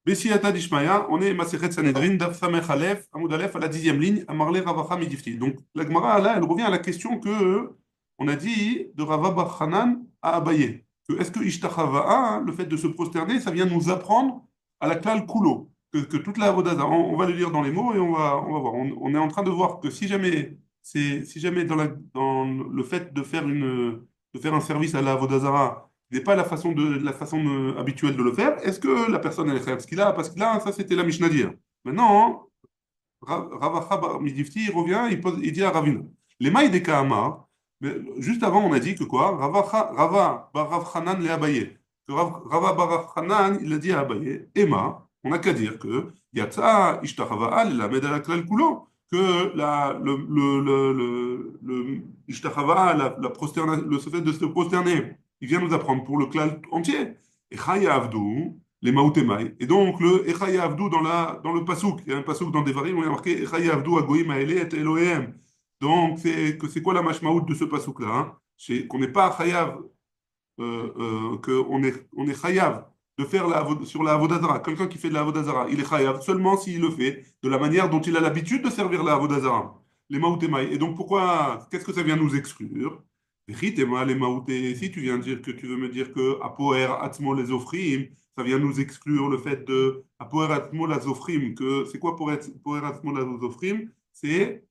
Bessiyata d'Ishmaïa, on est Masechet Sanhedrin, Daf Samech Aleph, Amoud Aleph, à la 10e ligne, Amarle Ravacha Midifti. Donc, la Gemara, là, elle revient à la question que on a dit de Rava Bar Hanan à Abaye. Que est-ce que Ishtachava'a, le fait de se prosterner, ça vient nous apprendre à la klal kulo, que toute la Avodaza, on va le lire dans les mots et on va voir. On est en train de voir que si jamais dans le fait de faire un service à la Avodazara, n'est pas la façon habituelle de le faire, est-ce que la personne elle est chayav ce qu'il a? Parce que là, ça c'était la Mishnah d'hier. Maintenant, Ravacha Bar Midifti, il revient, il dit à Ravina. Les mailles des Kahamar, mais juste avant, on a dit que quoi? Rava Bar Rav Hanan le Abaye. Que Rava Bar Rav Hanan, il a dit à Abaye, Emma, on n'a qu'à dire que Yatsa Ishtachava la Medala Klal Kulo, que Ishtachava, le fait de se prosterner, il vient nous apprendre pour le klal entier. Et Chaya Avdou, les Maoutemai. Et donc, le Echaya Avdou dans le Pasouk, il y a un Pasouk dans Devarim où il y a marqué Echaya Avdou Agoïm Aele et Elohem. Donc, c'est quoi la mashmaout de ce Pasouk-là, hein? C'est qu'on n'est pas Chayav, on est Chayav de faire sur la Avodazara. Quelqu'un qui fait de la Avodazara, il est Chayav seulement s'il le fait de la manière dont il a l'habitude de servir la Avodazara. Les Maoutemai. Et donc, qu'est-ce que ça vient nous exclure? Ritema, les Maouté, si tu viens dire que tu veux me dire que Apoer Atzmo les Ofrim, ça vient nous exclure le fait de Apoer Atzmo les Ofrim, que c'est quoi pour être Apoer Atzmo les Ofrim? C'est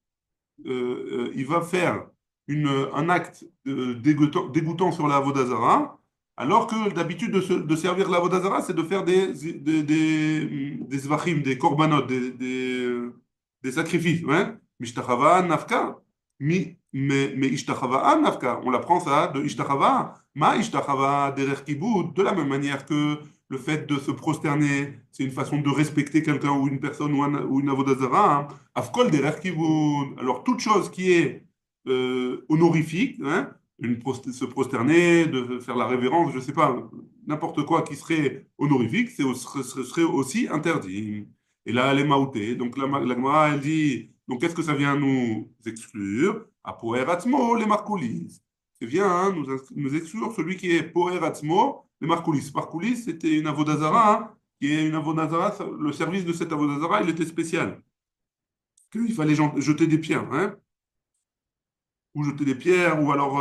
il va faire un acte dégoûtant sur la Avodazara, alors que d'habitude de servir la Avodazara, c'est de faire des zvachim, des korbanot, des sacrifices. Ouais? Mishtachava nafka. Mais Ishtachava nafka. On l'apprend ça de Ishtachava. Ma Ishtachava derer kibud. De la même manière que le fait de se prosterner, c'est une façon de respecter quelqu'un ou une personne ou une avodazara. Hein. Afkol derer kibud. Alors, toute chose qui est honorifique, hein, se prosterner, de faire la révérence, je ne sais pas, n'importe quoi qui serait honorifique, serait aussi interdit. Et là, elle est maoutée. Donc, la Gemara, elle dit, donc qu'est-ce que ça vient nous exclure? À poer atzmo, les marcoulis. Ça vient hein, nous exclure celui qui est poer atzmo, les marcoulis. Marcoulis, c'était une avodazara, hein, qui est une avodazara, le service de cette avodazara, il était spécial. Il fallait jeter des pierres, hein, ou jeter des pierres, ou alors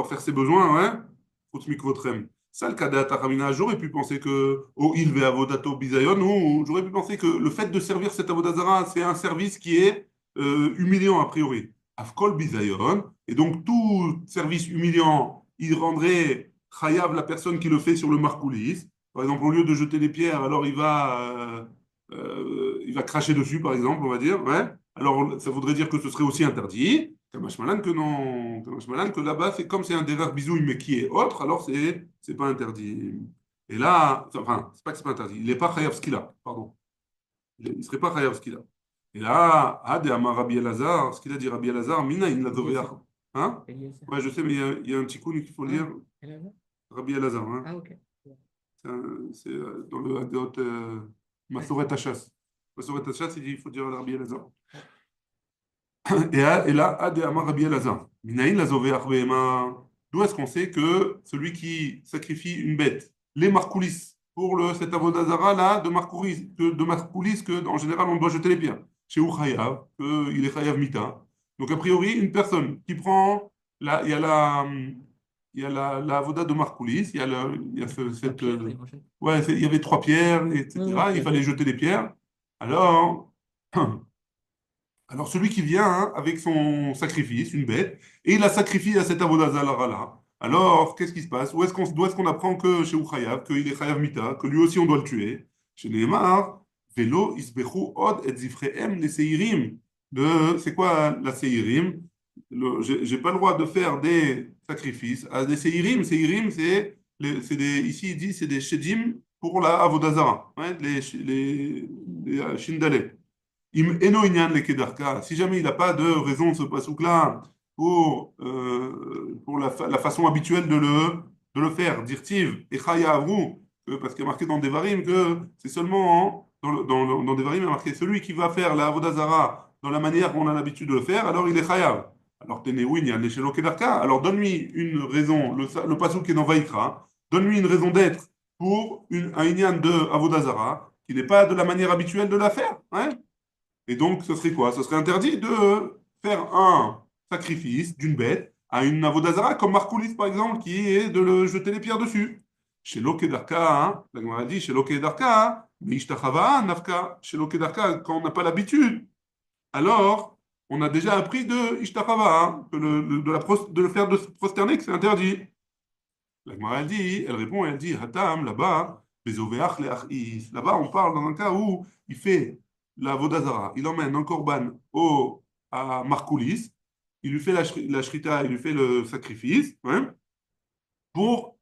faire ses besoins, hein, Chutz mikvotrem. Ça, le cas d'Ataramina, j'aurais pu penser que, oh, il ve avodato bisayon, ou j'aurais pu penser que le fait de servir cet avodazara, c'est un service qui est humiliant a priori. Afkol bisayon, et donc tout service humiliant, il rendrait chayav la personne qui le fait sur le marcoulis. Par exemple, au lieu de jeter des pierres, alors il va cracher dessus, par exemple, on va dire, ouais. Alors, ça voudrait dire que ce serait aussi interdit. Kamash Malan que non. Kamash Malan que là-bas, c'est comme c'est un derrière bisouille, mais qui est autre, alors c'est pas interdit. Et là, enfin, c'est pas que c'est pas interdit. Il n'est pas chayav ce qu'il a, pardon. Il serait pas chayav ce qu'il a. Et là, Ade Amar Rabbi Elazar, ce qu'il a dit Rabbi Elazar, Mina in la zoveach. Eliezer. Hein? Eliezer. Ouais, je sais, mais il y a un tikkun qu'il faut Ah, lire. Eliezer. Rabbi Elazar, hein? Ah, ok. C'est dans le Hadot Masoret Hachas. Masoret Hachas, il dit il faut dire Rabbi Elazar. Et là, Ad Amar Rabbi Elazar. Minaïn la zoveach behema. D'où est-ce qu'on sait que celui qui sacrifie une bête, les marcoulis, pour cet avodazara là de marcoulis que en général on doit jeter les pierres. Chez Chayav, qu'il est Chayav Mita. Donc a priori, une personne qui prend il y a la avoda de marcoulis, il y a La pierre, les rochers. ouais, il y avait trois pierres, etc. Il Ok. fallait jeter les pierres. Alors, Alors celui qui vient hein, avec son sacrifice, une bête, et il la sacrifie à cet avodazara-là. Alors, qu'est-ce qui se passe? D'où est-ce qu'on apprend que chez Uchayav, qu'il est Chayav Mita, que lui aussi on doit le tuer? Chez Nehemar, Velo isbechu od et zifrehem les seirim. C'est quoi la seirim? J'ai pas le droit de faire des sacrifices à des seirim. Seirim, ici il dit c'est des shedim pour la avodazara, hein, les shindaleh. Eno inyan le kedarka. Si jamais il n'a pas de raison de ce pasouk-là pour la façon habituelle de le faire, dirtiv, et chaya avru, parce qu'il y a marqué dans Devarim que c'est seulement dans Devarim, il y a marqué celui qui va faire la avodazara dans la manière qu'on a l'habitude de le faire, alors il est chayav. Alors teneou inyan le kedarka. Alors donne-lui une raison, le pasouk est dans Vaïkra, donne-lui une raison d'être un inyan de Avodah Zarah, qui n'est pas de la manière habituelle de la faire. Hein. Et donc, ce serait quoi? Ce serait interdit de faire un sacrifice d'une bête à une Avodah Zarah, comme Marcoulis, par exemple, qui est de le jeter les pierres dessus. Chez Lokedarka, hein, la Gemara dit, chez Lokedarka, mais Ishtachava, Nafka, chez Lokedarka, quand on n'a pas l'habitude, alors on a déjà appris de Ishtachava, hein, que de le faire de se prosterner, que c'est interdit. La Gemara, elle dit, elle répond, elle dit, Hatam, là-bas, Bezoveach le Achis. Là-bas, on parle dans un cas où il fait la Vodazara, il emmène un korban à Marcoulis, il lui fait la shrita, il lui fait le sacrifice, hein, pour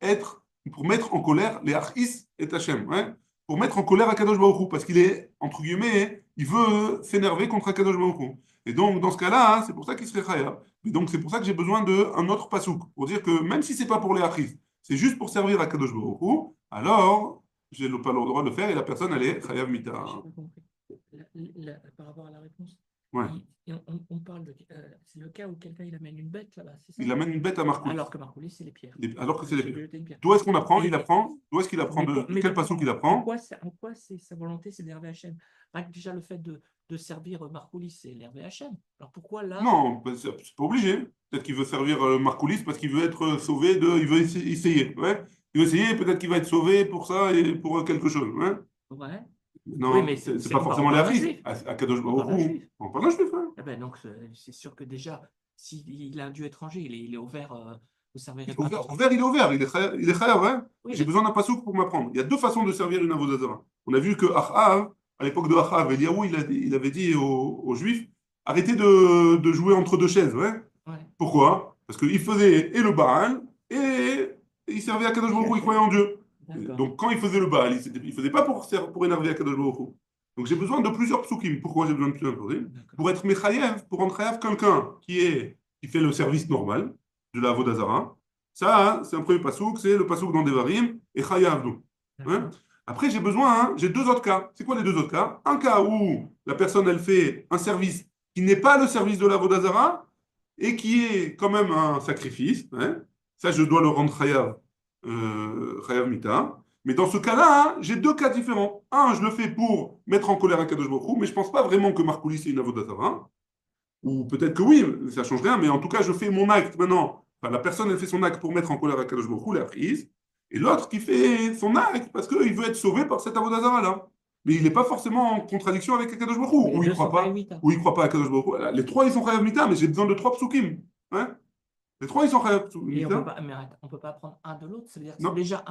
pour mettre en colère les Achis et Hachem, hein, pour mettre en colère Akadosh Baruch Hu, parce qu'il est, entre guillemets, il veut s'énerver contre Akadosh Baruch Hu. Et donc, dans ce cas-là, hein, c'est pour ça qu'il serait chayav. Et donc, c'est pour ça que j'ai besoin d'un autre pasouk, pour dire que même si c'est pas pour les Achis, c'est juste pour servir à Kadosh Baruch Hu, alors j'ai pas le droit de le faire et la personne, elle est chayav mita. J'ai pas compris. Par rapport à la réponse, Ouais. on parle de. C'est le cas où quelqu'un il amène une bête là-bas, c'est ça? Il amène une bête à Marcoulis. Alors que Marcoulis, c'est les pierres. Alors que c'est les Je vais pierres. jeter une pierre. D'où est-ce qu'on apprend? Et- Il apprend. D'où est-ce qu'il apprend quel pasouk il apprend? En quoi c'est sa volonté, c'est d'énerver Hachem? Rien que déjà le fait de servir Marcoulis, c'est énerver Hachem. Alors pourquoi là? Non, ben, c'est pas obligé. Peut-être qu'il veut servir Marcoulis parce qu'il veut être sauvé il veut essayer. Ouais. Il veut essayer, peut-être qu'il va être sauvé pour ça et pour quelque chose. Ouais. Ouais. Non, Oui, mais c'est pas forcément on les parle d'un Achis. juif. À Kadosh On parle d'un Baruch Hu. juif. On parle d'un juif. Ouais. Eh ben, donc c'est sûr que déjà, s'il a un dieu étranger, il est ouvert, vous servir Il est pas. ouvert, il est ouvert, il est chayav, ouais. Oui, J'ai besoin d'un pasouk pour m'apprendre. Il y a deux façons de servir une avodah zarah. On a vu que Achav, à l'époque de Achav, Eliyahu, il avait dit aux Juifs, arrêtez de jouer entre deux chaises, ouais. ouais. Pourquoi? Parce qu'il faisait et le Baal et il servait à Kadosh Baruch Hu, il croyait en Dieu. D'accord. Donc quand il faisait le Baal, il faisait pas pour énerver à Kadosh Baruch Hu. Donc j'ai besoin de plusieurs psukim. Pourquoi j'ai besoin de plusieurs psukim? D'accord. Pour être mechayev, pour rendre chayav quelqu'un qui fait le service normal de la avodah zarah. Ça, hein, c'est un premier pasouk, c'est le pasouk dans Devarim et chayav nous. Hein. Après, j'ai deux autres cas. C'est quoi les deux autres cas? Un cas où la personne, elle fait un service qui n'est pas le service de la avodah zarah et qui est quand même un sacrifice. Hein. Ça, je dois le rendre chayav mita. Mais dans ce cas-là, hein, j'ai deux cas différents. Un, je le fais pour mettre en colère un Kadosh Baruch Hu, mais je ne pense pas vraiment que Marcoulis c'est une avodah zarah. Ou peut-être que oui, ça ne change rien, mais en tout cas, je fais mon acte maintenant. Enfin, la personne, elle fait son acte pour mettre en colère un Kadosh Baruch Hu, la prise. Et l'autre qui fait son acte parce qu'il veut être sauvé par cette avodah zarah-là. Mais il n'est pas forcément en contradiction avec Kadosh Baruch Hu, ou il ne croit pas, ou il croit pas à Kadosh Baruch Hu. Les trois, ils sont chayav mita, mais j'ai besoin de trois psukim. Hein. Les trois, ils sont chayav mita. Et on peut pas prendre un de l'autre, ça veut dire que c'est déjà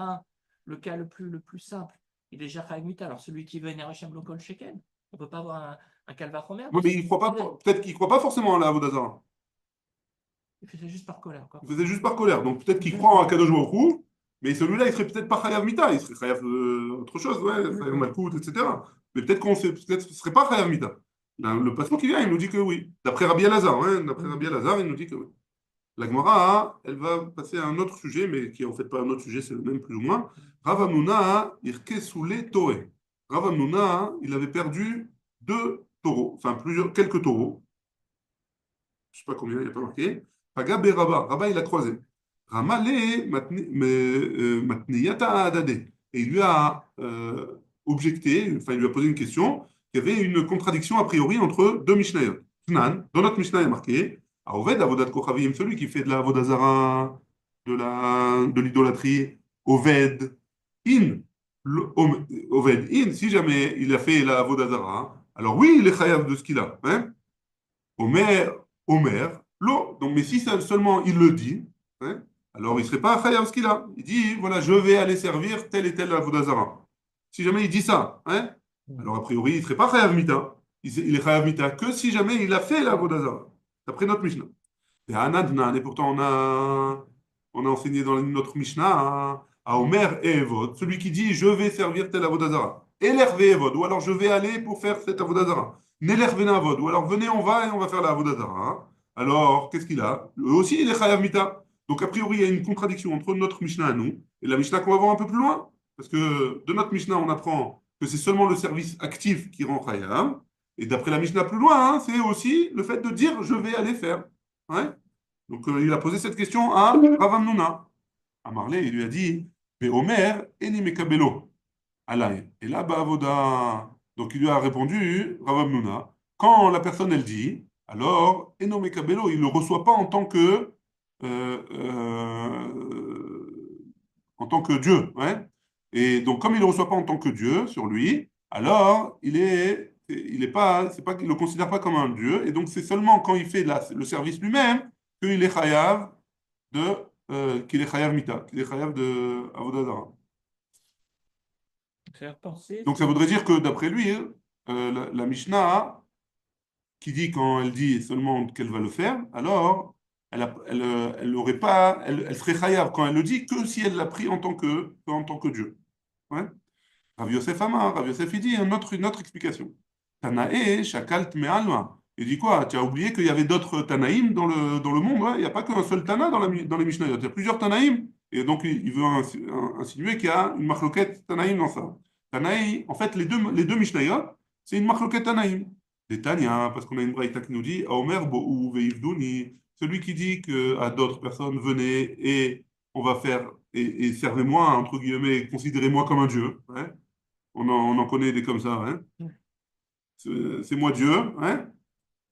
le cas le plus simple. Il est déjà chayav mita. Alors celui qui veut énerver Hachem Lokol Sheken, on peut pas avoir un calva romer. Oui, mais il croit pas, peut-être qu'il ne croit pas forcément à la avodah zarah. Il faisait juste par colère. Quoi. Il faisait juste par colère. Donc peut-être qu'il croit en Kadosh Baruch Hu, mais celui-là, il serait peut-être pas chayav mita, il serait chayav autre chose, ouais, chayav malkout, etc. Mais peut-être peut-être ce serait pas chayav mita. Le passement qui vient, il nous dit que oui. D'après Rabbi Elazar, hein, d'après Rabbi Elazar, il nous dit que oui. La Gemara, elle va passer à un autre sujet, mais qui est en fait pas un autre sujet, c'est le même plus ou moins. Rav Hamnuna, irkesule Toré. Rav Hamnuna, il avait perdu deux taureaux, enfin quelques taureaux. Je sais pas combien, il n'y a pas marqué. Pagabe Rabba, Rabba il a croisé. Ramale matniyata adade. Et il lui a objecté, enfin il lui a posé une question. Il y avait une contradiction a priori entre deux Mishnayot. Tnan, dans notre Mishnah il est marqué Aoved avodat kochavim, celui qui fait de la avodazara, de l'idolâtrie, Oved in, Oved in, si jamais il a fait la avodazara, alors oui, il est chayav de ce qu'il a. Hein? Omer, l'eau. Donc, mais si seulement il le dit, hein, alors il ne serait pas chayav ce qu'il a. Il dit, voilà, je vais aller servir tel et tel avodazara. Si jamais il dit ça, hein, alors a priori, il ne serait pas chayav mita. Il est chayav mita que si jamais il a fait l'avodazara. D'après notre Mishnah. Et pourtant on a enseigné dans notre Mishnah à Omer et Evod, celui qui dit je vais servir tel avodazara. Élervé Evod, ou alors je vais aller pour faire cet avodazara. N'élervé Avod, ou alors venez, on va et on va faire la avodazara. Alors, qu'est-ce qu'il a? Eux aussi, il est chayav mita. Donc, a priori, il y a une contradiction entre notre Mishnah à nous et la Mishnah qu'on va voir un peu plus loin. Parce que de notre Mishnah, on apprend que c'est seulement le service actif qui rend chayav. Et d'après la Mishnah plus loin, hein, c'est aussi le fait de dire je vais aller faire. Ouais. Donc il a posé cette question à Rav Hamnuna. À Marley, il lui a dit Mais Omer, eni mekabelo, alay. Et là, avoda. Donc il lui a répondu, Rav Hamnouna, quand la personne elle dit, alors, eno mekabelo, il ne le reçoit pas euh, euh, en tant que Dieu. Ouais. Et donc, comme il ne le reçoit pas en tant que Dieu sur lui, alors il est pas, c'est pas, il le considère pas comme un Dieu. Et donc, c'est seulement quand il fait le service lui-même qu'il est chayav qu'il est chayav mita, qu'il est chayav de Avodazara. Faire penser, Donc, ça voudrait dire que d'après lui, la Mishnah, qui dit quand elle dit seulement qu'elle va le faire, alors elle aurait pas, elle serait chayav quand elle le dit que si elle l'a pris en tant que Dieu. Ouais. Rav Yosef Amar, Rav Yosef il dit une autre explication. Tanae, Shakalt Me'alma. Il dit quoi? Tu as oublié qu'il y avait d'autres Tanaïm dans le monde, ouais. Il n'y a pas qu'un seul Tana dans les Mishnayot. Il y a plusieurs Tanaïm. Et donc, il veut insinuer qu'il y a une marloquette Tanaïm dans ça. Tanaï, en fait, les deux Mishnayot, c'est une marloquette Tanaïm. Les Tanya, parce qu'on a une braïta qui nous dit Aomer Bo'u Veivduni, celui qui dit que à d'autres personnes, venez et on va faire, et servez-moi, entre guillemets, considérez-moi comme un dieu. Ouais. On en connaît des comme ça. Hein. C'est moi Dieu. Hein.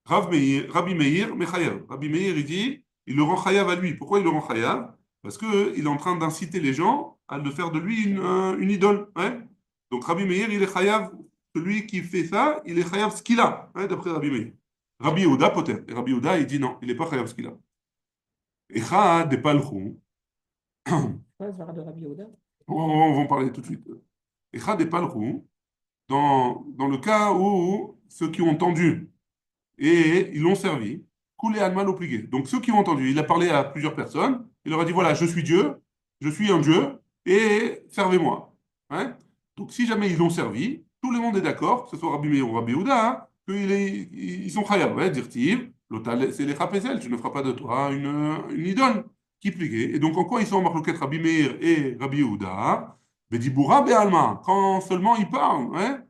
Rabbi Meir, Mechayav. Rabbi Meir, il dit, il le rend chayav à lui. Pourquoi il le rend chayav? Parce qu'il est en train d'inciter les gens à de faire de lui une idole. Hein. Donc Rabbi Meir, il est chayav, celui qui fait ça, il est chayav ce qu'il a, hein, d'après Rabbi Meir. Rabbi Yehuda, peut-être. Et Rabbi Yehuda, il dit non, il n'est pas chayav ce qu'il a. Echa de palchou. ouais, Zvara de Rabbi Yehuda. On va en parler tout de suite. Echa de palchou. Dans le cas où ceux qui ont entendu et ils l'ont servi, coulé al obligé. Donc ceux qui ont entendu, il a parlé à plusieurs personnes, il leur a dit voilà, je suis Dieu, je suis un Dieu, et servez-moi. Hein. Donc si jamais ils l'ont servi, tout le monde est d'accord, que ce soit Rabbi Meir ou Rabbi Yehuda, hein, ils sont chayav, ouais, dire-t-il, l'otal, c'est les chapézel, tu ne feras pas de toi une idole qui pliait. Et donc en quoi ils sont en marloquette Rabbi Meir et Rabbi Yehuda? Bedibura be'alma, quand seulement ils parlent. Hein.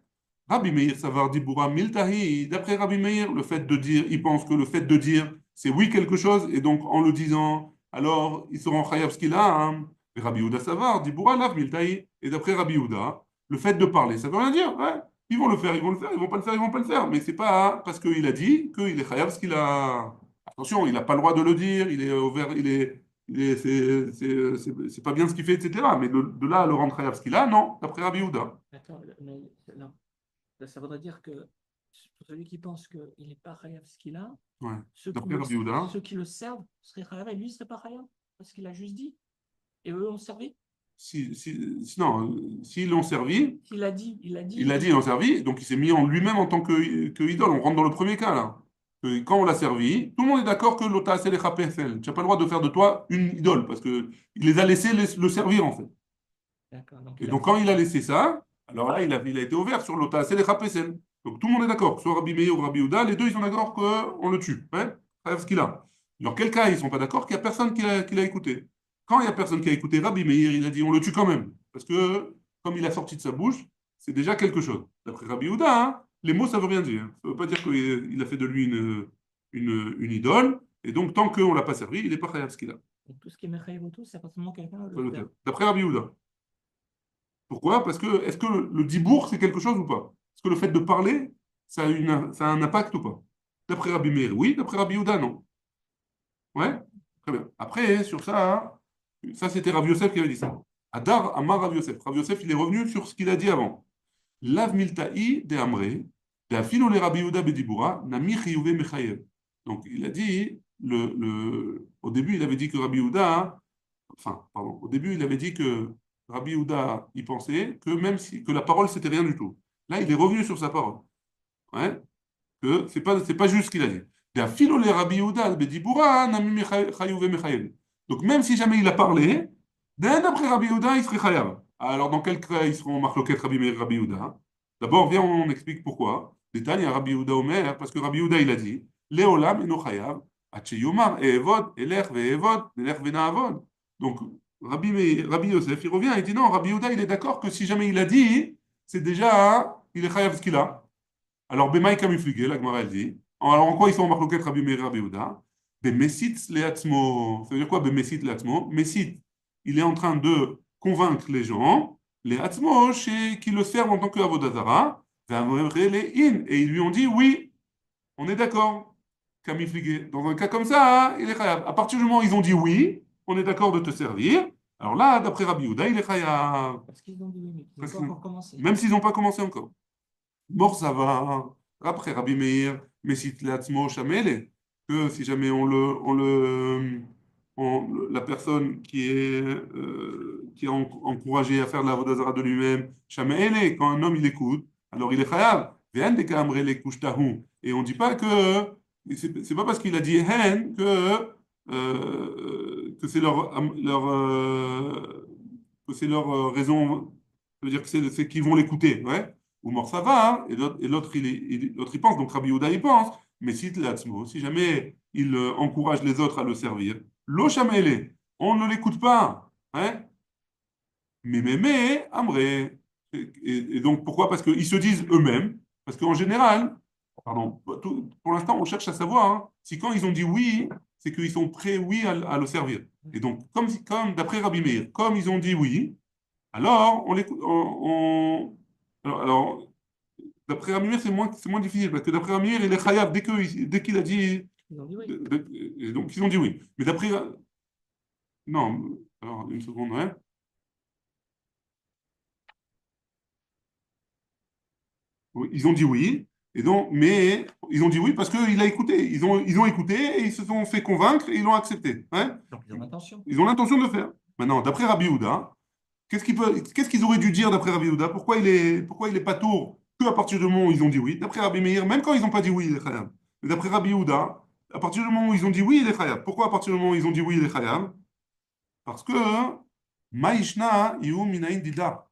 Rabbi Meir Savar Dibura Miltahi, d'après Rabbi Meir, le fait de dire, il pense que le fait de dire, c'est oui quelque chose, et donc en le disant, alors ils seront chayav ce qu'il a. Hein. Et Rabbi Yehuda Savar Dibura Lav Miltahi, et d'après Rabbi Yehuda, le fait de parler, ça veut rien dire. Ouais. Ils vont le faire, ils vont le faire, ils vont pas le faire, ils vont pas le faire. Mais c'est pas parce qu'il a dit qu'il est chayav ce qu'il a. Attention, il n'a pas le droit de le dire, il est ouvert, c'est pas bien ce qu'il fait, etc. Mais de là à le rendre chayav ce qu'il a, non, d'après Rabbi Yehuda. Attends, mais non. Ça voudrait dire que pour celui qui pense qu'il n'est pas chayav ce qu'il a, Ouais. D'après Rabbi Yehuda. ceux qui le servent seraient chayav et lui ne serait pas chayav parce qu'il a juste dit. Et eux ont servi. Non, s'ils l'ont servi, Il a dit, il a dit. il a dit, ils l'ont servi, donc il s'est mis en lui-même en tant que idole. On rentre dans le premier cas, là. Quand on l'a servi, tout le monde est d'accord que l'ota c'est les chapesel. Tu n'as pas le droit de faire de toi une idole, parce qu'il les a laissés le servir, en fait. Et donc, quand il a laissé ça, alors là, il a été ouvert sur l'ota c'est les chapesel. Donc, tout le monde est d'accord, soit Rabbi Meir ou Rabbi Yehuda, les deux, ils sont d'accord qu'on le tue. Hein, ce qu'il a. Dans quel cas ils ne sont pas d'accord qu'il n'y a personne qui l'a écouté. Quand il n'y a personne qui a écouté Rabbi Meir, il a dit on le tue quand même. Parce que, comme il a sorti de sa bouche, c'est déjà quelque chose. D'après Rabbi Yehuda, hein, les mots, ça ne veut rien dire. Ça ne veut pas dire qu'il a fait de lui une idole. Et donc, tant qu'on ne l'a pas servi, il n'est pas chayav ce qu'il a. Et tout ce qui est mechaïv autour, c'est forcément quelqu'un le faire. D'après Rabbi Yehuda. Pourquoi? Parce que, est-ce que le dibour, c'est quelque chose ou pas? Est-ce que le fait de parler, ça a un impact ou pas? D'après Rabbi Meir, oui. D'après Rabbi Yehuda, non. Ouais? Très bien. Après, sur ça, hein, ça c'était Rav Yosef qui avait dit ça. Adar Amar Rav Yosef. Rav Yosef, il est revenu sur ce qu'il a dit avant. Lav milta'i de amre, de afilo le Rabbi Yehuda bedibura, nami chiyuve mechayev. Donc il a dit, au début il avait dit que Rabbi Yehuda, enfin, pardon, au début il avait dit que Rabbi Yehuda, il pensait que même si, que la parole c'était rien du tout. Là, il est revenu sur sa parole. Ouais? Que c'est pas juste ce qu'il a dit. Donc même si jamais il a parlé, d'après Rabbi Yehuda, il serait chayav. Alors dans quel cas ils seront marloquet Rabbi Meir et Rabbi Yehuda? D'abord, viens, on explique pourquoi. Détail, Rabbi Yehuda Omer, parce que Rabbi Yehuda, il a dit, Léolam eno chayav, atche yomar, evod, elech ve'evod, elech ve'na'avod. Donc Rabbi Yosef, il revient, il dit non, Rabbi Yehuda, il est d'accord que si jamais il a dit, c'est déjà, il est chayav ce qu'il a. Alors, Bemaï Kamifligé, la Gemara elle dit. Alors, en quoi ils sont en marloquette Rabbi Meir et Rabbi Yehuda? Bemesit leatzmo. Ça veut dire quoi, Bemesit leatzmo? Mesit, il est en train de convaincre les gens, les Hatzmosh, et qui le servent en tant qu'Avodazara, et ils lui ont dit oui, on est d'accord, Kamifligé. Dans un cas comme ça, il est khayab. À partir du moment où ils ont dit oui, on est d'accord de te servir, alors là, d'après Rabbi Yehuda, il est khayab. Parce qu'ils ont dit oui, mais ils n'ont Parce pas que- encore commencé. Même s'ils n'ont pas commencé encore. Mort, ça va. Après Rabbi Meir, Messit Latzmo Shamele, que si jamais la personne qui est encouragée à faire de la Vodazara de lui-même, Shamele, quand un homme il écoute, alors il est chayav. Ve'en de kamre le kushtahu. Et on ne dit pas que, c'est pas parce qu'il a dit hen que c'est que c'est leur raison, ça veut dire que c'est qu'ils vont l'écouter, ouais. Ou mort ça va, hein, et l'autre l'autre il pense, donc Rabbi Yehuda il pense, mais si jamais il encourage les autres à le servir, lo shamele, on ne l'écoute pas, hein, mais, amré. Et donc pourquoi? Parce qu'ils se disent eux-mêmes, parce qu'en général, pardon, pour l'instant on cherche à savoir hein, si quand ils ont dit oui, c'est qu'ils sont prêts, oui, à le servir. Et donc, comme d'après Rabbi Meir, comme ils ont dit oui, alors on l'écoute, alors, d'après Ramir, c'est moins difficile, parce que d'après Ramir, il est khayab dès qu'il a dit. Ils ont dit oui. Et donc, ils ont dit oui. Mais d'après. Non, alors, une seconde, ouais. Oui, ils ont dit oui. Et donc, mais ils ont dit oui parce qu'il a écouté. Ils ont écouté et ils se sont fait convaincre et ils l'ont accepté. Hein. Donc ils ont l'intention. Ils ont l'intention de le faire. Maintenant, d'après Rabbi Houda, qu'est-ce qu'ils auraient dû dire d'après Rabbi Houda? Pourquoi il est pas tour que à partir du moment où ils ont dit oui? D'après Rabbi Meir, même quand ils n'ont pas dit oui, il est khayab. Mais d'après Rabbi Houda, à partir du moment où ils ont dit oui, il est khayab. Pourquoi à partir du moment où ils ont dit oui, il est khayab? Parce que Maïshna Iu Minaïn Dida.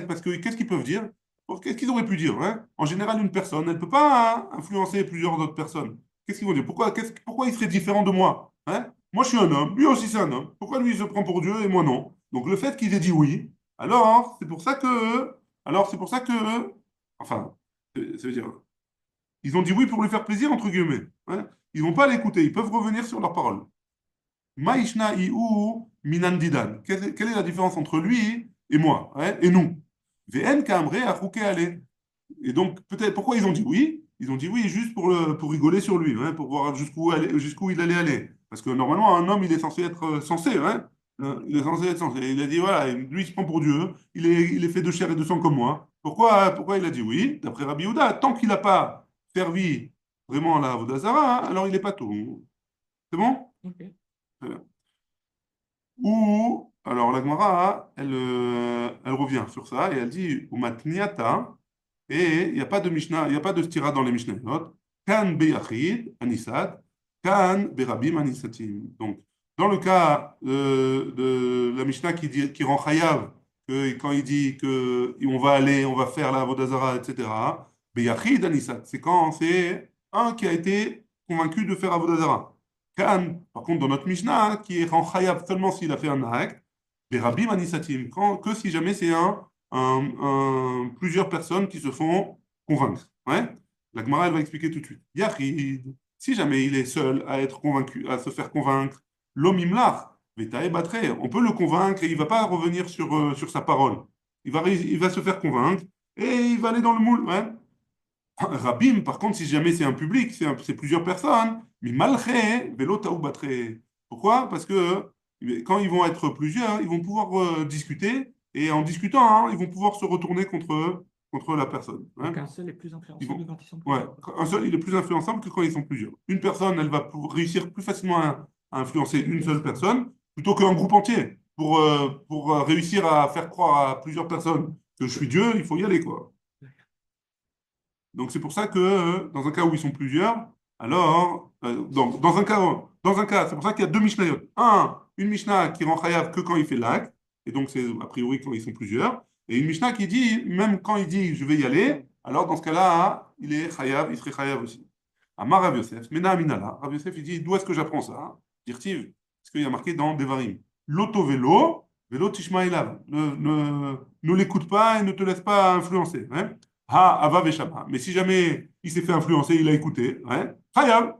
Parce que qu'est-ce qu'ils peuvent dire? Qu'est-ce qu'ils auraient pu dire? Hein. En général, une personne, elle ne peut pas hein, influencer plusieurs autres personnes. Qu'est-ce qu'ils vont dire? Pourquoi il serait différent de moi? Hein. Moi, je suis un homme, lui aussi c'est un homme. Pourquoi lui il se prend pour Dieu et moi non? Donc le fait qu'ils aient dit oui, alors c'est pour ça que, enfin, ça veut dire, ils ont dit oui pour lui faire plaisir entre guillemets. Hein. Ils vont pas l'écouter, ils peuvent revenir sur leurs paroles. Maïshna iu minandidan. Quelle est la différence entre lui et moi hein, et nous? Vn kamre achouke ale. Et donc, peut-être, pourquoi ils ont dit oui? Ils ont dit oui juste pour rigoler sur lui, hein, pour voir jusqu'où il allait aller. Parce que normalement, un homme, il est censé être censé, hein. Il est censé être censé. Il a dit, voilà, lui, il se prend pour Dieu, il est fait de chair et de sang comme moi. Pourquoi il a dit oui? D'après Rabbi Yehuda, tant qu'il n'a pas servi vraiment à la Vodazara, alors il n'est pas tout. C'est bon? Ok. Très bien. Ou, alors la Gemara, elle revient sur ça et elle dit, Umatniata, et il n'y a pas de Mishnah, il n'y a pas de stira dans les Mishnayot, Kan beyachid, anisat, Kan berabim, anisatim. Donc, dans le cas de la Mishnah qui rend chayav, que quand il dit que on va faire la Vodazara, etc., beyachid, anisat, c'est quand c'est un qui a été convaincu de faire Avodazara. Kan, par contre, dans notre Mishnah, qui rend chayav seulement s'il a fait un acte, berabim, anisatim, que si jamais c'est plusieurs personnes qui se font convaincre. Ouais? La Gemara, elle va expliquer tout de suite. Yachid, si jamais il est seul à être convaincu, à se faire convaincre, l'omimlach, vetae batre, on peut le convaincre et il ne va pas revenir sur sa parole. Il va se faire convaincre et il va aller dans le moule. Ouais? Rabim, par contre, si jamais c'est un public, c'est plusieurs personnes, mais malche, velo taou batre. Pourquoi? Parce que quand ils vont être plusieurs, ils vont pouvoir discuter et en discutant, hein, ils vont pouvoir se retourner contre la personne. Hein. Donc un seul est plus influençable que quand ils sont Ouais, plusieurs. un seul, il est plus influençable que quand ils sont plusieurs. Une personne, elle va réussir plus facilement à influencer une seule personne plutôt qu'un groupe entier. Pour réussir à faire croire à plusieurs personnes que je suis Dieu, il faut y aller, quoi. Donc c'est pour ça que dans un cas où ils sont plusieurs, alors dans un cas, c'est pour ça qu'il y a deux Mishnayot. Une Mishnah qui rend chayav que quand il fait l'acte, et donc c'est a priori quand ils sont plusieurs, et une Mishnah qui dit même quand il dit je vais y aller, alors dans ce cas-là, il est chayav, il serait chayav aussi. Amar Rav Yosef, Mena Aminala, Rav Yosef il dit d'où est-ce que j'apprends ça? Dirtiv, parce qu'il y a marqué dans Devarim, Loto vélo, vélo tishma elav. Ne l'écoute pas et ne te laisse pas influencer. Hein. Ha, Ava Veshama. Mais si jamais il s'est fait influencer, il a écouté, hein, Chayav.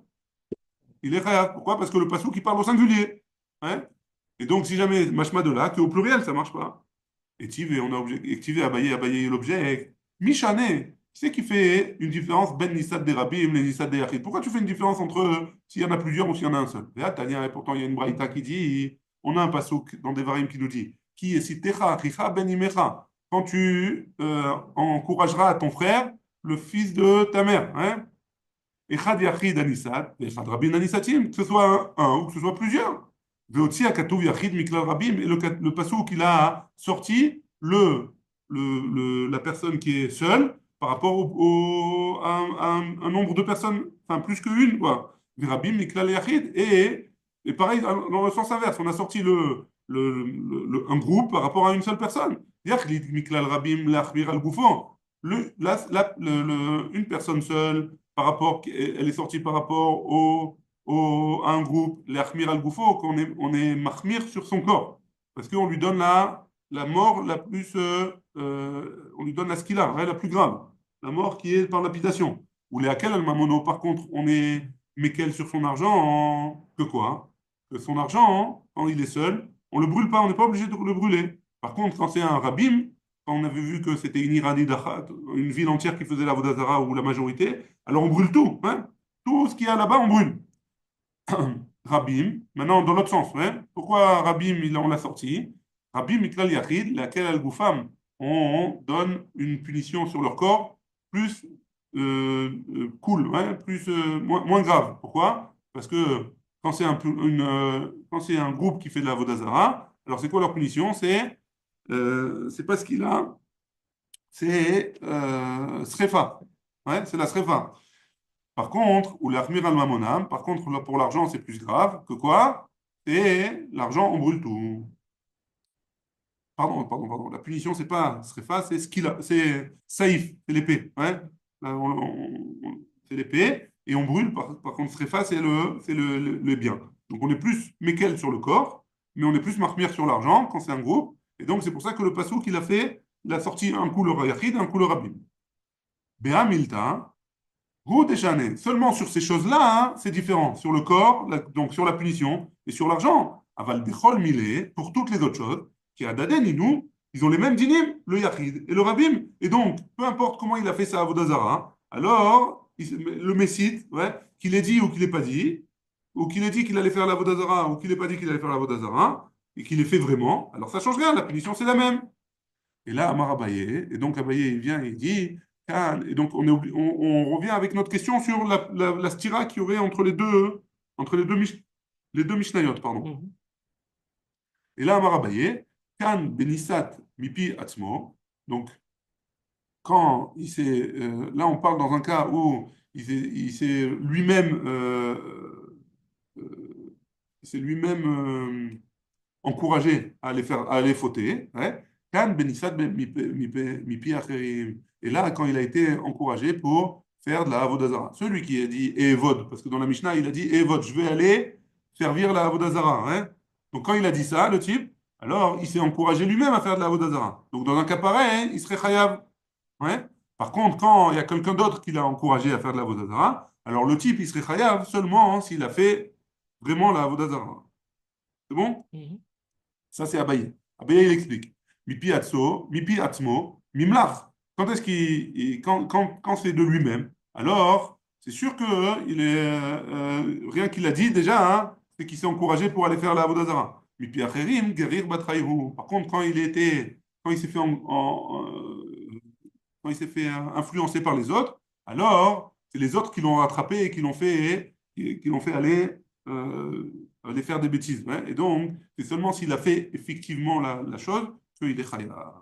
Il est Chayav. Pourquoi? Parce que le passouk, il parle au singulier. Hein. Et donc, si jamais machma de là, qu'au pluriel, ça marche pas. Et on a activé, abayé l'objet. Mishane, c'est qui fait une différence ben Nissad des Rabim, les Nissad des Yachid. Pourquoi tu fais une différence entre s'il y en a plusieurs ou s'il y en a un seul? Et pourtant, il y a une braïta qui dit, on a un passouk dans des varim qui nous dit, qui est sitecha, chicha ben imecha. Quand tu encourageras ton frère, le fils de ta mère, hein? Echad Yachid Anisat, Echad Rabin Anisatim, que ce soit un ou que ce soit plusieurs. Veotzi Akatouv Yachid Miklal Rabim, et le passou qu'il a sorti, la personne qui est seule par rapport à un nombre de personnes, enfin plus qu'une, quoi. Rabim Miklal Yachid, et pareil dans le sens inverse, on a sorti un groupe par rapport à une seule personne. Yachid Miklal Rabim Lachmir al Gufon. Une personne seule elle est sortie par rapport à un groupe, les Achmir al-Goufo, on est mahmir sur son corps. Parce qu'on lui donne la mort la plus, on lui donne la skila, la plus grave. La mort qui est par lapidation. Ou les Akel al-Mamono, par contre, on est Mekel sur son argent que quoi? Que son argent, quand il est seul, on le brûle pas, on n'est pas obligé de le brûler. Par contre, quand c'est un Rabim, quand on avait vu que c'était une Irani Dachat, une ville entière qui faisait la Vodazara ou la majorité, alors on brûle tout, hein. Tout ce qu'il y a là-bas, on brûle. Rabim, maintenant dans l'autre sens, hein. Pourquoi Rabim, on l'a sorti? Rabim, Miklal Yachid, laquelle al-Goufam, on donne une punition sur leur corps plus cool, hein, moins grave. Pourquoi? Parce que quand c'est un groupe qui fait de la Vodazara, alors c'est quoi leur punition? C'est pas ce qu'il a, c'est Srefa. Ouais, c'est la Srefa. Par contre, ou l'Achmir al-Mamonam, par contre, là, pour l'argent, c'est plus grave que quoi? Et l'argent, on brûle tout. Pardon. La punition, c'est pas Srefa, c'est Skila, c'est Saïf, c'est l'épée. Ouais. Là, c'est l'épée, et on brûle. Par contre, Srefa, c'est le bien. Donc, on est plus Mekel sur le corps, mais on est plus Mahmir sur l'argent quand c'est un groupe. Et donc, c'est pour ça que le Passou qu'il a fait, il a sorti un coup le Yachid, un coup le Rabim. Béa Milta, seulement sur ces choses-là, hein, c'est différent. Sur le corps, donc sur la punition, et sur l'argent. Aval Bechol Milé, pour toutes les autres choses, qui a Daden et nous, ils ont les mêmes dinim, le Yachid et le Rabim. Et donc, peu importe comment il a fait ça à Vodazara, alors, le Messite, ouais, qu'il ait dit ou qu'il n'ait pas dit, ou qu'il ait dit qu'il allait faire la Vodazara, ou qu'il n'ait pas dit qu'il allait faire la Vodazara, et qu'il l'ait fait vraiment, alors ça change rien, la punition c'est la même. Et là, Amar Abaye, et donc Abaye, il vient et il dit, et donc on revient avec notre question sur la stira qu'il y aurait entre les deux Mishnayot, pardon. Et là, Amar Abaye, Kan Benissat Mipi Atzmo, donc quand là on parle dans un cas où il s'est lui-même encouragé à aller fauter, ouais. Kan benissat mipi acherim. Et là, quand il a été encouragé pour faire de la avodazara, celui qui a dit evod, parce que dans la Mishnah, il a dit evod, je vais aller servir la avodazara, hein. Donc quand il a dit ça, le type, alors il s'est encouragé lui-même à faire de la avodazara. Donc dans un cas pareil, il serait chayav, ouais. Par contre, quand il y a quelqu'un d'autre qui l'a encouragé à faire de la avodazara, alors le type, il serait chayav seulement s'il a fait vraiment la avodazara. C'est bon? Ça, c'est Abaye. Abaye, il explique. Mipi atso, mipi atzmo, mimlach. Quand est-ce quand c'est de lui-même, alors c'est sûr que rien qu'il a dit déjà, hein, c'est qu'il s'est encouragé pour aller faire la Avodazara. Mipi acherim, gerir batraïhu. Par contre, quand il s'est fait, quand il s'est fait influencer par les autres, alors c'est les autres qui l'ont rattrapé et qui l'ont fait aller faire des bêtises. Ouais. Et donc, c'est seulement s'il a fait effectivement la chose qu'il est chaya.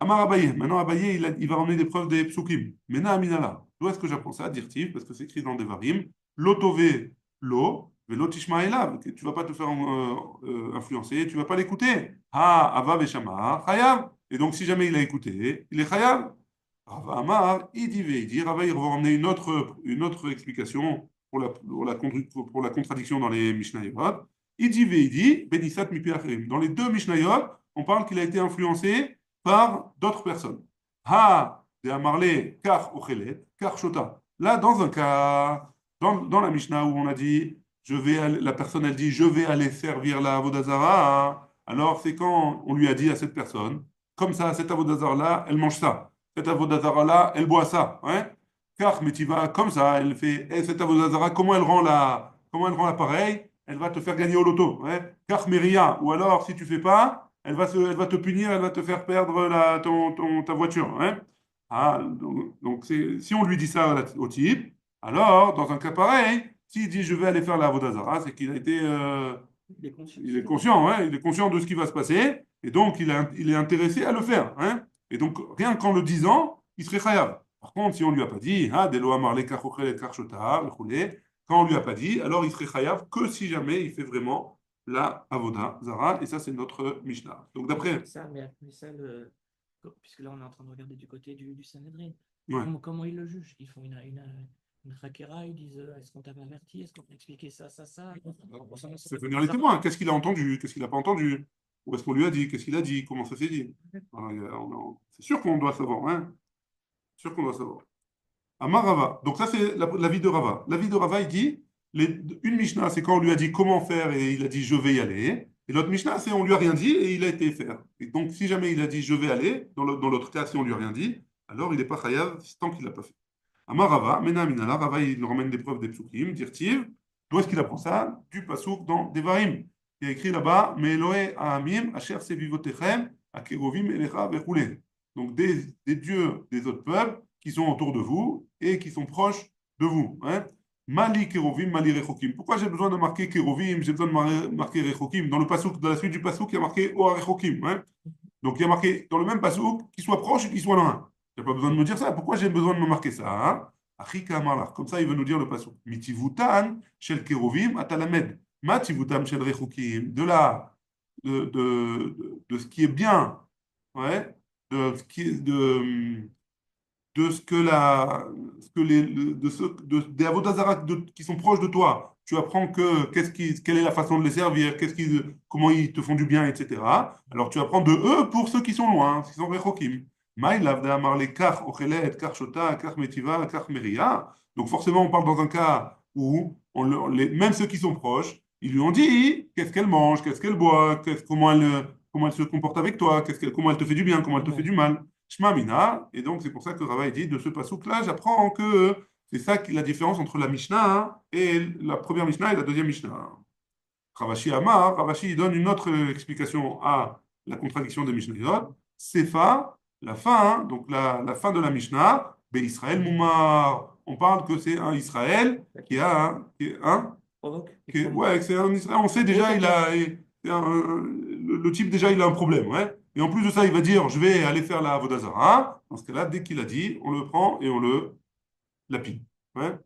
Amar Abaye, maintenant Abaye, il va ramener des preuves des psukim. Mena Aminala, d'où est-ce que j'apprends ça? Dirtiv, parce que c'est écrit dans des varim. Lotové, lo, velo tishma elav. Tu ne vas pas te faire influencer, tu ne vas pas l'écouter. Ha, ava veshama, chayav. Et donc, si jamais il a écouté, il est chayav. Rava Amar, il dit, Rava, il va ramener une autre explication pour la contradiction dans les Mishnayot. Il dit, Benissat mipi acherim. Dans les deux Mishnayot, on parle qu'il a été influencé par d'autres personnes. Ha, de Amarle, kar ochelet, kar shota. Là, dans un cas, dans la Mishnah où on a dit la personne, elle dit, je vais aller servir la Avodazara, hein. Alors, c'est quand on lui a dit à cette personne, comme ça, cette Avodazara-là, elle mange ça. Cette Avodazara-là, elle boit ça. Ouais? Car, mais tu vas comme ça, elle fait, eh, cette Avodazara, comment elle rend l'appareil? Elle va te faire gagner au loto. Ouais? Car, mais rien. Ou alors, si tu fais pas, elle va te punir, elle va te faire perdre ta voiture. Ouais? Ah, donc si on lui dit ça au type, alors, dans un cas pareil, s'il dit je vais aller faire la Avodazara, c'est qu'il a été, Il est conscient. il est conscient, hein, il est conscient de ce qui va se passer, et donc il est intéressé à le faire. Hein. Et donc, rien qu'en le disant, il serait chayav. Par contre, si on ne lui a pas dit, ah, Delo Amar le Kachochelet Karshota, le Choulé, quand on ne lui a pas dit, alors il serait chayav que si jamais il fait vraiment la Avodazara, et ça, c'est notre Mishnah. Donc, d'après. Ça, mais ça, puisque là, on est en train de regarder du côté du Sanhedrin. Ouais. Comment ils le jugent? Ils font une hakera, ils disent est-ce qu'on t'avait averti? Est-ce qu'on t'a expliqué ça? C'est venir les témoins. Qu'est-ce qu'il a entendu? Qu'est-ce qu'il n'a pas entendu? Où est-ce qu'on lui a dit? Qu'est-ce qu'il a dit? Comment ça s'est dit? Voilà, c'est sûr qu'on doit savoir. Hein? C'est sûr qu'on doit savoir. Amar Rava. Donc ça, c'est l'avis de Rava. L'avis de Rava, il dit, une Mishnah, c'est quand on lui a dit comment faire et il a dit je vais y aller. Et l'autre Mishnah, c'est on lui a rien dit et il a été faire. Et donc, si jamais il a dit je vais aller, dans l'autre cas, si on lui a rien dit, alors il n'est pas chayav tant qu'il l'a pas fait. Amar Rava, Mena Minala, Rava, il nous ramène des preuves des psukim, dirtiv. D'où est-ce qu'il apprend ça? Du pasouk dans Devarim. Il y a écrit là-bas, Me'elohe Ha'amim, Asher Sevivotechem, Akerovim Elecha Vechoulé. Donc des dieux des autres peuples qui sont autour de vous et qui sont proches de vous. Hein? Mali Kerovim, Mali Rechokim. Pourquoi j'ai besoin de marquer Kerovim, j'ai besoin de marquer Rechokim? Dans le pasouk, dans la suite du pasouk, il y a marqué Oa Rechokim. Hein? Donc il y a marqué dans le même pasouk, qu'il soit proche et qu'il soit loin. Il n'y a pas besoin de me dire ça. Pourquoi j'ai besoin de me marquer ça? Hein? Achika Amarlach. Comme ça, il veut nous dire le pasouk. Mitivutan shel Kerovim atalamed. Mativutam shel Rechokim. De ce qui est bien, ouais, de ce qui est de ce que ce que des avodazara qui sont proches de toi. Tu apprends quelle est la façon de les servir, comment ils te font du bien, etc. Alors tu apprends de eux pour ceux qui sont loin, qui sont rechokim. Maïlav de amarle kach ochelet, kach shota, kach metiva, kach meria. Donc forcément, on parle dans un cas où même ceux qui sont proches, ils lui ont dit qu'est-ce qu'elle mange, qu'est-ce qu'elle boit, comment elle se comporte avec toi, comment elle te fait du bien, comment elle te fait du mal. Shma Mina, et donc c'est pour ça que Rava dit de ce pasouk-là, j'apprends que c'est ça la différence entre la Mishnah et la première Mishnah et la deuxième Mishnah. Ravashi Amar, Ravashi donne une autre explication à la contradiction des Mishnayot. Sefa, la fin, donc la fin de la Mishnah, Be Israël Moumar. On parle que c'est un Israël qui a ouais, c'est un Israël. On sait déjà, le type déjà, il a un problème, ouais. Et en plus de ça, il va dire, je vais aller faire la Avodazara. Dans ce cas-là, dès qu'il a dit, on le prend et on le lapide. Ouais.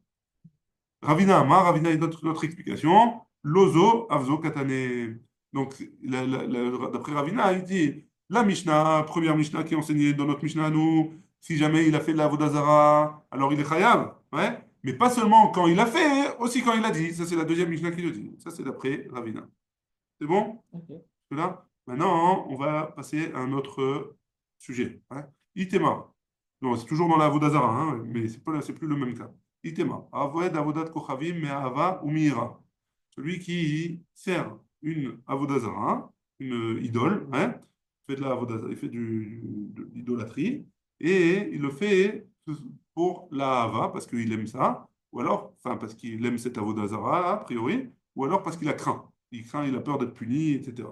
Ravina Amar, Ravina est notre explication. Lozo, Avzo, Katane. Donc, d'après Ravina, il dit, la Mishnah, première Mishnah qui est enseignée dans notre Mishnah à nous, si jamais il a fait de la Avodazara, alors il est chayav. Ouais. Mais pas seulement quand il a fait, aussi quand il a dit. Ça, c'est la deuxième Mishnah qui le dit. Ça, c'est d'après Ravina. C'est bon? Okay. Là, maintenant, on va passer à un autre sujet. Hein. Itema. Non, c'est toujours dans la Avodazara, hein, mais c'est plus le même cas. Itema. Avoed Avodat Kochavim Me'ava ou Miira. Celui qui sert une Avodazara, une idole, hein, fait de la Avodazara, il fait de l'idolâtrie, et il le fait pour la Hava, parce qu'il aime ça, ou alors, enfin, parce qu'il aime cette Avodazara, a priori, ou alors parce qu'il a craint. Il craint, il a peur d'être puni, etc.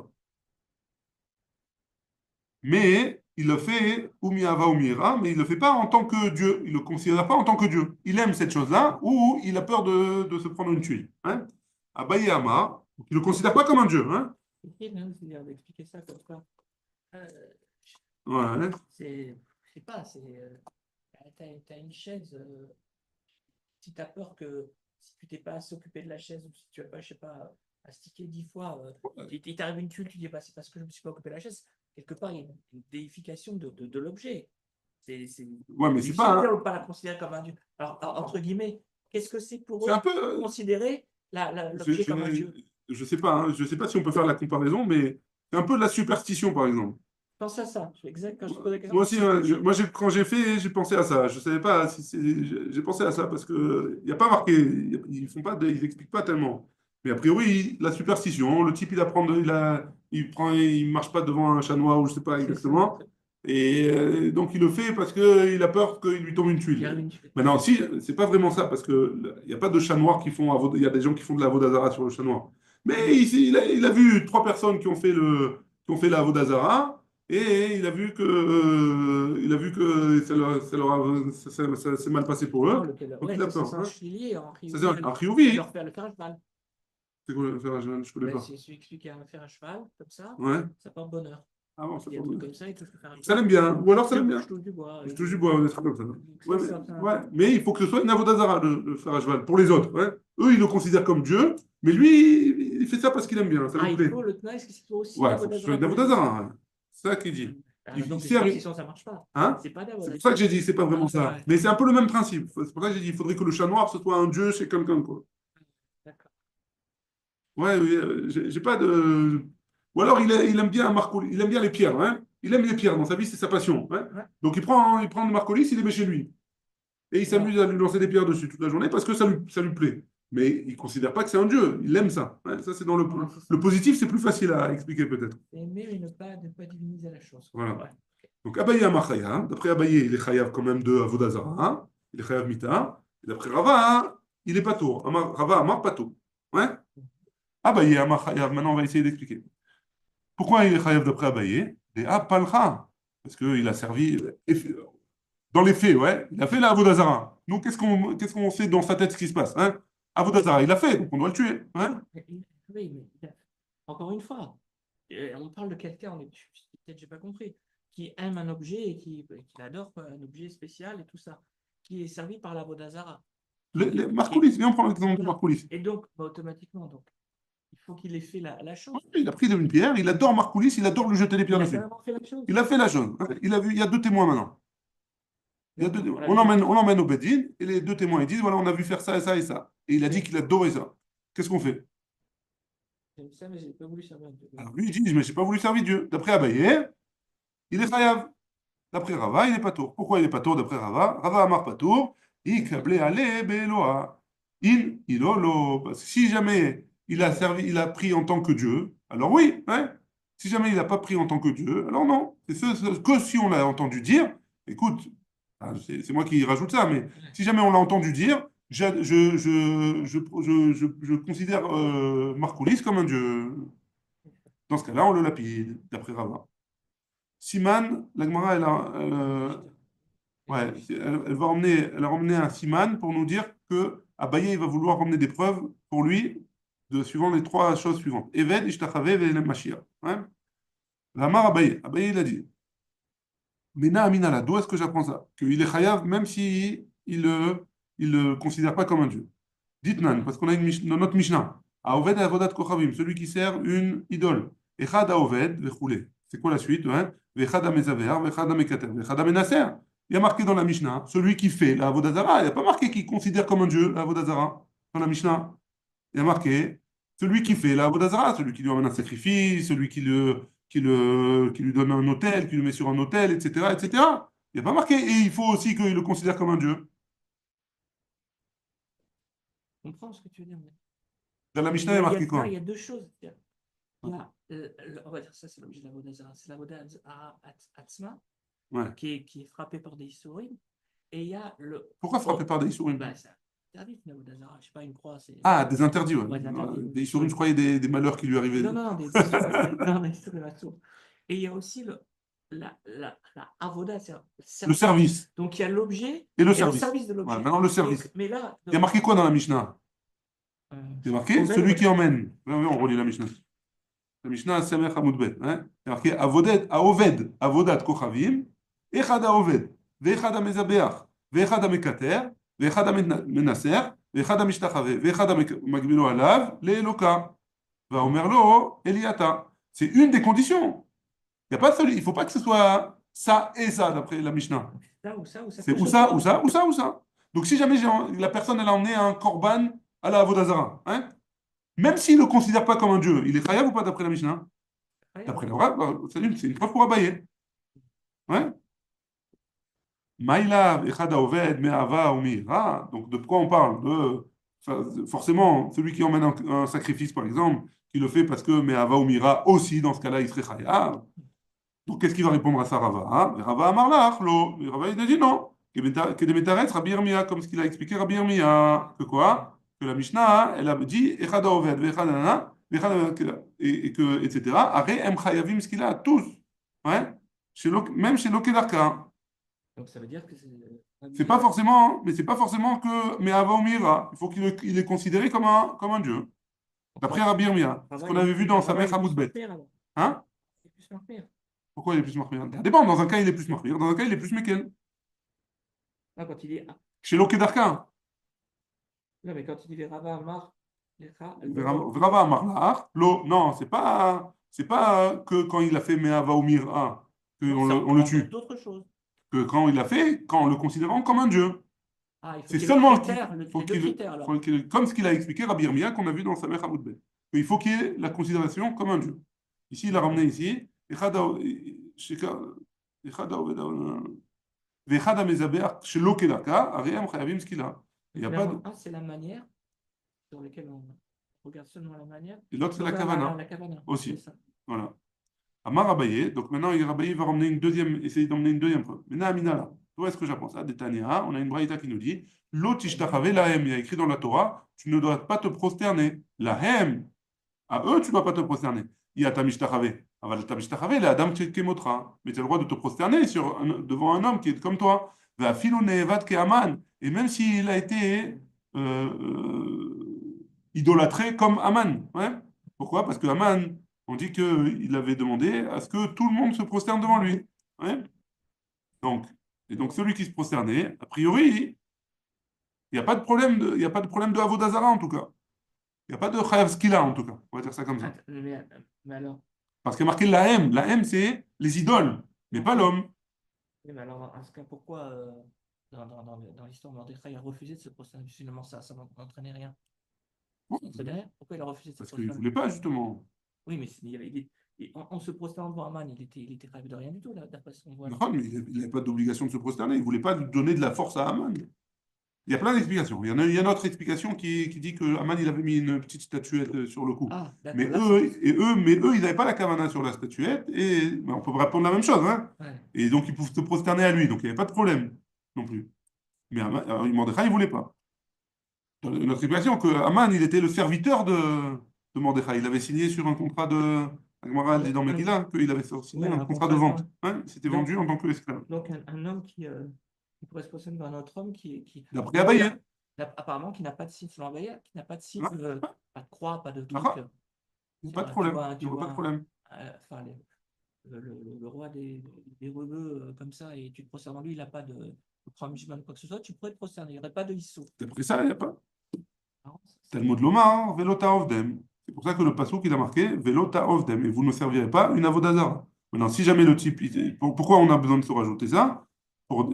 Mais il le fait Umiava Umira, mais il ne le fait pas en tant que Dieu. Il ne le considère pas en tant que Dieu. Il aime cette chose-là ou il a peur de se prendre une tuile. Hein? Abaye Ama, il ne le considère pas comme un Dieu. Hein? C'est d'expliquer ça comme ça. Ouais. Je sais pas, t'as une chaise. Si tu as peur que si tu t'es pas assez occupé de la chaise ou si tu n'as pas, je sais pas, astiqué 10 fois, il t'arrive une tuile, tu dis bah, c'est parce que je ne me suis pas occupé de la chaise. Quelque part, il y a une déification de l'objet. Ouais, mais c'est pas. On ne pas la considérer comme un dieu. Alors, entre guillemets, qu'est-ce que c'est pour eux un peu considérer l'objet comme un dieu? Je sais pas, hein, je sais pas si on peut faire la comparaison, mais c'est un peu de la superstition, par exemple. Pense à ça. Exact. Quand je pose la question. Moi aussi, moi, quand j'ai fait, j'ai pensé à ça. Je savais pas si j'ai pensé à ça parce que il y a pas marqué, ils font pas, ils expliquent pas tellement. Mais a priori, la superstition, le type, il apprend, il marche pas devant un chat noir ou je sais pas C'est ça. exactement. Et donc, il le fait parce qu'il a peur qu'il lui tombe une Il y a tuile. une tuile. Maintenant, si, c'est pas vraiment ça, parce qu'il n'y a pas de chat noir qui font, il y a des gens qui font de la vodazara sur le chat noir. Mais ici, il a vu trois personnes qui ont fait la vodazara, et il a vu que ça s'est mal passé pour Non, eux. Donc, ouais, il a ça, c'est peur. un Hein. chevalier en Ça, c'est Rioui, un il Rioui. leur fait le fer à cheval. C'est quoi le fer à cheval? Je connais Ben, pas. c'est celui qui a un fer à cheval, comme Ouais. ça porte bonheur. Ah bon, ça Des peut... trucs comme ça, il touche le fer à Ça cheval. l'aime bien. Ou alors ça l'aime Je bien. touche du bois. Je touche du bois, des trucs comme ça. Ça, Ouais, c'est un ouais. Mais il faut que ce soit une avodazara, le fer à cheval, pour les autres. Ouais. Eux, ils le considèrent comme Dieu, mais lui, il fait ça parce qu'il aime bien, ça lui Ah, il plaît. faut le Tnaïs, est-ce qu'il faut aussi Ouais, il faut que ce soit d'Avodazara une pour les autres? avodazara. Ouais. C'est ça qu'il dit. Donc, Il je sais sert pas une... si ça marche pas. Hein? C'est pas C'est pour ça que j'ai dit, c'est pas vraiment ça. Ouais, Mais c'est un peu le même principe. C'est pour ça que j'ai dit, il faudrait que le chat noir, ce soit un Dieu chez quelqu'un, quoi. d'accord. Ouais, oui, j'ai pas de. Ou alors il aime bien il aime bien les pierres, hein. Il aime les pierres dans sa vie, c'est sa passion. Hein. Ouais, Donc il prend des Marcolis, il les met chez lui. Et il voilà. s'amuse à lui lancer des pierres dessus toute la journée parce que ça lui plaît. Mais il ne considère pas que c'est un dieu, il aime ça. Hein. Ça, c'est dans Ouais, c'est ça. le positif, c'est plus facile à expliquer peut-être. Aimer mais ne pas diviniser la chose, quoi. Voilà. Ouais. Donc Abaye Amar Chayav. D'après Abaye, il est Chayav quand même de Avodazara. Hein. Il est Chayav Mita. Et d'après Rava, hein, il est Pato. Rava Amar Pato. Ouais. Abaye Amar Chayav. Maintenant, on va essayer d'expliquer. Pourquoi il est chayav d'après Abaye? Et Apalcha, parce qu'il a servi, dans les faits, ouais, il a fait la Avodazara. Nous, qu'est-ce qu'on sait dans sa tête ce qui se passe? Hein? Avodazara, il l'a fait, donc on doit le tuer. Hein? Oui, mais encore une fois, on parle de quelqu'un, peut-être j'ai pas compris, qui aime un objet et qui adore quoi, un objet spécial et tout ça, qui est servi par la Vodazara. Marcoulis, viens, on prend l'exemple de Marcoulis. Et donc, bah, automatiquement, donc, il faut qu'il ait fait la chose. Il a pris une pierre, il adore Marcoulis, il adore lui jeter des pierres Il a dessus. carrément fait la chose. Il a fait la chose. Hein. Il a vu, il y a deux témoins maintenant. Donc, voilà, On l'emmène au Bédine, et les deux témoins, ils disent, voilà, on a vu faire ça et ça et ça. Et il a dit qu'il adorait ça. Qu'est-ce qu'on fait? j'aime ça, mais j'ai pas voulu savoir. Alors lui, il dit, mais j'ai pas voulu servir Dieu. D'après Abaye, il est chayav. D'après Rava, il n'est pas tour. Pourquoi il n'est pas tour d'après Rava? Rava Amar pas tour. Il kablé ale beloa. In ilolo. Parce que si jamais il a servi, il a pris en tant que Dieu, alors oui. Hein. Si jamais il n'a pas pris en tant que Dieu, alors non. C'est que si on l'a entendu dire, écoute, c'est moi qui rajoute ça, mais si jamais on l'a entendu dire, je considère Marcoulis comme un Dieu. Dans ce cas-là, on le lapide, d'après Rava. Siman, la Gemara, ouais, elle a emmené un siman pour nous dire que Abaye il va vouloir ramener des preuves pour lui, suivant les trois choses suivantes. Eved, Ishtachave, Ve'elem Mashiach. Hein. Lamar Abaye, Abaye il a dit, Mena Aminala, d'où est-ce que j'apprends ça? Qu'il est chayav même si il le considère pas comme un dieu. Dites-nan, parce qu'on a dans notre Mishnah, Aoved Avodat Kochavim, celui qui sert une idole. Echad Aoved, Vechoulé. C'est quoi la suite? Hein? Vechad Amezaver, Vechad Amekater, Vechad Amenaser. Il y a marqué dans la Mishnah, celui qui fait la Avodazara, il n'y a pas marqué qu'il considère comme un dieu la Avodazara dans la Mishnah. Il y a marqué celui qui fait la Avodazara, celui qui lui amène un sacrifice, celui qui lui donne un hôtel, qui le met sur un hôtel, etc., etc. Il n'y a pas marqué, et il faut aussi qu'il le considère comme un dieu. Je comprends ce que tu veux dire. Dans la Mishnah, il y a marqué quoi? Il y a deux choses. Il y a, on va dire ça, c'est l'objet de la Vodazara. C'est la Vodazara Atzma, Ouais. qui est frappée par des Issourim. Et il y a le. Pourquoi frapper par des Issourim? Bah, c'est interdit, la Vodazara. Je sais pas, une croix. Ah, des interdits, ouais. Ouais, des interdits. Des Issourim, je croyais des malheurs qui lui arrivaient. Non, des Issourim. Non, des Issourim. Et il y a aussi la avoda, c'est Le service. Donc il y a l'objet et le service. de l'objet. Ouais, maintenant le service. Mais là, il y a marqué quoi dans la Mishnah? Il y a marqué celui qui emmène. On relit la Mishnah. La Mishnah, Samech Hamoudbet. Hein? Il y a marqué Aoved, Avodat Kochavim, Echad Aoved, Vechad Amezabeach, Vechad Amekater, Vechad Amenaser, VechadAmishtachave, Vechad Magbilo Alav, Leeloka. Va Omerlo, Eliata. C'est une des conditions. Il ne faut pas que ce soit ça et ça, d'après la Mishnah. Ça ou ça, ou ça. C'est ou ça, ou ça, ou ça, ou ça. Donc, si jamais la personne, elle a emmené un korban à la Avodazara, hein, même s'il ne le considère pas comme un dieu, il est chayav ou pas d'après la Mishnah? D'après la Torah, c'est une preuve pour Abaye. Ouais. Maïlav, Echad Aoved, Me'ava ou Me'ira. Donc, de quoi on parle? enfin, forcément, celui qui emmène un sacrifice, par exemple, qui le fait parce que Me'ava ou Mira aussi, dans ce cas-là, il serait Chayav. Donc, qu'est-ce qu'il va répondre à ça, Rava? Hein? Rava Amarlach, lo. Et Rava, il a dit non. Que des Metaretz, Rabbi Yirmiyah, comme ce qu'il a expliqué Rabbi Yirmiyah. Que quoi? Que la Mishnah, elle a dit Echad Oved, Vechad Anana, et que, etc. Are Em Chayavim, ce qu'il a, tous. Ouais? Même chez Lokedarka. Donc ça veut dire que c'est C'est pas forcément, mais c'est pas forcément que Me'ava ou Mira. Il faut qu'il est considéré comme un dieu. D'après Rabbi Yirmiyah. Ce qu'on avait vu dans Samech Hamoudbet. Hein? Il est plus marqué. Pourquoi il est plus mahmir? Ça dépend. Dans un cas, il est plus mahmir. Dans un cas, il est plus mekel. Ah, quand il est. Chez Lokedarka. Non, mais quand il dit Rava Amar, Vrava Amarlach. Non, c'est pas que quand il a fait Me'ava ou Mira, on le tue. d'autres choses. Que quand il l'a fait, quand en le considérant comme un dieu. Ah, il faut C'est qu'il y ait seulement le critère, les deux critères alors. comme ce qu'il a expliqué Rabbi Yirmiyah qu'on a vu dans Samech Hamoudbet. Il faut qu'il y ait la considération comme un dieu. Ici, il a ramené ici. ואחד המזבח שלא כדרכה, הרי הם חייבים סקילה. Il n'y a pas de... Un, c'est la manière sur laquelle on regarde seulement la manière. Et l'autre, c'est la kavana. La kavana. Aussi. Voilà. Amar Abaye, donc maintenant, Abaye va ramener essayer d'emmener une deuxième preuve. Maintenant, Aminala, où est-ce que j'apprends ça? Détania, on a une braïta qui nous dit L'autre ishtachave lahem, il y a écrit dans la Torah, tu ne dois pas te prosterner. Lahem, à eux, tu ne dois pas te prosterner. Il y a ta mishtachave. Aval ta mishtachave, la adam kemotra. Mais tu as le droit de te prosterner devant un homme qui est comme toi. Va filone evad ke Aman. Et même s'il a été idolâtré comme Aman. Ouais. Pourquoi? Parce que Aman, on dit qu'il avait demandé à ce que tout le monde se prosterne devant lui. Ouais. Et donc, celui qui se prosternait, a priori, il n'y a pas de problème il n'y a pas de problème de Avodazara en tout cas. Il n'y a pas de Chayav Skila en tout cas. On va dire ça comme ça. Mais alors. Parce qu'il y a marqué la M. La M, c'est les idoles, mais pas l'homme. Mais alors, en ce cas, pourquoi dans l'histoire, Mordechai a refusé de se prosterner? Finalement, ça n'entraînait rien. Pourquoi il a refusé de se Parce qu'il ne prosterner? voulait pas, justement. Oui, mais en se prosternant devant Aman, il était rêvé de rien du tout, là, d'après ce qu'on voit. Non, mais il n'avait pas d'obligation de se prosterner. Il ne voulait pas donner de la force à Aman. Il y a plein d'explications. Il y a une autre explication qui dit que Aman, il avait mis une petite statuette sur le cou. Ah, Mais d'accord. eux, ils n'avaient pas la kavana sur la statuette. Et on peut répondre la même chose. Hein. Ouais. Et donc, ils pouvaient se prosterner à lui. Donc, il n'y avait pas de problème non plus. Mais Mordechai, il ne voulait pas. Dans notre explication, que Aman, il était le serviteur de Mordechai. Il avait signé sur un contrat de. Agmara dit dans Megillah qu'il avait signé un contrat de vente. Hein, il s'était vendu en tant qu'esclave. Donc, un homme qui pourrait se prosterner devant un autre homme D'après Abaye. Apparemment, qui n'a pas de signe selon Abaye, qui n'a pas de signe, pas de croix, pas de truc. Il n'y a pas de problème. Tu vois, pas de problème. Enfin, le roi des rebeux comme ça, et tu te prosternes en lui, il n'a pas de croix musulmane, quoi que ce soit, tu pourrais te prosterner, il n'y aurait pas de issou. D'après ça, il n'y a pas. Talmud Lomar, Velota Ovdem. C'est pour ça que le passouk, il a marqué Velota Ovdem. Et vous ne servirez pas une avodazara. Maintenant, si jamais le type. Pourquoi on a besoin de se rajouter ça? Hein,